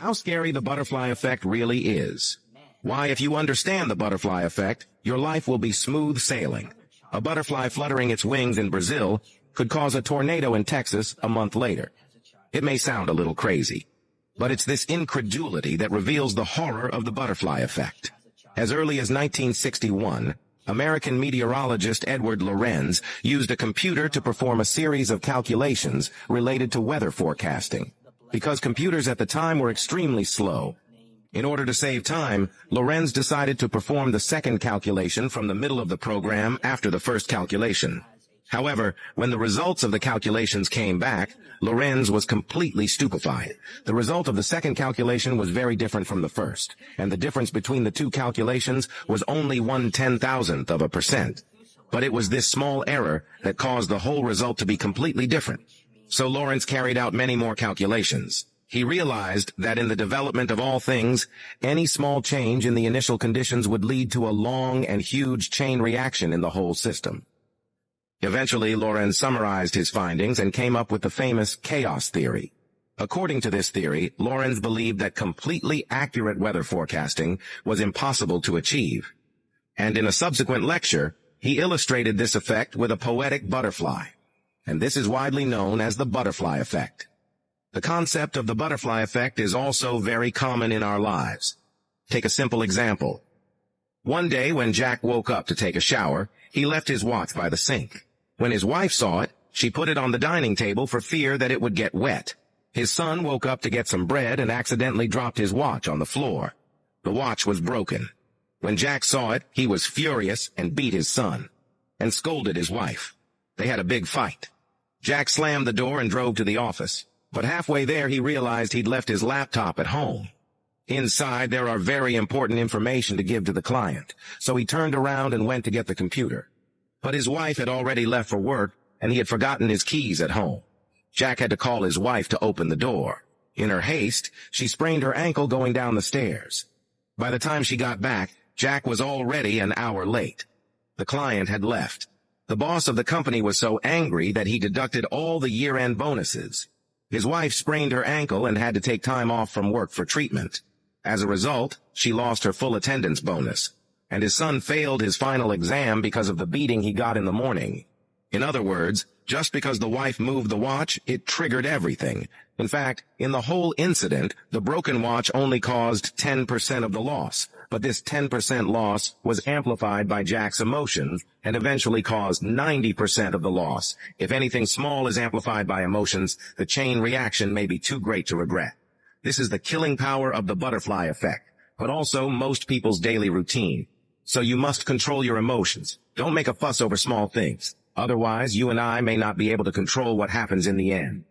how scary the butterfly effect really is. Why, if you understand the butterfly effect, your life will be smooth sailing. A butterfly fluttering its wings in Brazil could cause a tornado in Texas a month later. It may sound a little crazy, but it's this incredulity that reveals the horror of the butterfly effect. As early as 1961, American meteorologist Edward Lorenz used a computer to perform a series of calculations related to weather forecasting. Because computers at the time were extremely slow, in order to save time, Lorenz decided to perform the second calculation from the middle of the program after the first calculation. However, when the results of the calculations came back, Lorenz was completely stupefied. The result of the second calculation was very different from the first, and the difference between the two calculations was only 1/10,000%. But it was this small error that caused the whole result to be completely different. So Lorenz carried out many more calculations. He realized that in the development of all things, any small change in the initial conditions would lead to a long and huge chain reaction in the whole system. Eventually, Lorenz summarized his findings and came up with the famous chaos theory. According to this theory, Lorenz believed that completely accurate weather forecasting was impossible to achieve. And in a subsequent lecture, he illustrated this effect with a poetic butterfly. And this is widely known as the butterfly effect. The concept of the butterfly effect is also very common in our lives. Take a simple example. One day when Jack woke up to take a shower, he left his watch by the sink. When his wife saw it, she put it on the dining table for fear that it would get wet. His son woke up to get some bread and accidentally dropped his watch on the floor. The watch was broken. When Jack saw it, he was furious and beat his son, and scolded his wife. They had a big fight. Jack slammed the door and drove to the office, but halfway there he realized he'd left his laptop at home. Inside, there are very important information to give to the client, so he turned around and went to get the computer. But his wife had already left for work, and he had forgotten his keys at home. Jack had to call his wife to open the door. In her haste, she sprained her ankle going down the stairs. By the time she got back, Jack was already an hour late. The client had left. The boss of the company was so angry that he deducted all the year-end bonuses. His wife sprained her ankle and had to take time off from work for treatment. As a result, she lost her full attendance bonus, and his son failed his final exam because of the beating he got in the morning. In other words, just because the wife moved the watch, it triggered everything. In fact, in the whole incident, the broken watch only caused 10% of the loss, but this 10% loss was amplified by Jack's emotions and eventually caused 90% of the loss. If anything small is amplified by emotions, the chain reaction may be too great to regret. This is the killing power of the butterfly effect, but also most people's daily routine. So you must control your emotions. Don't make a fuss over small things. Otherwise, you and I may not be able to control what happens in the end.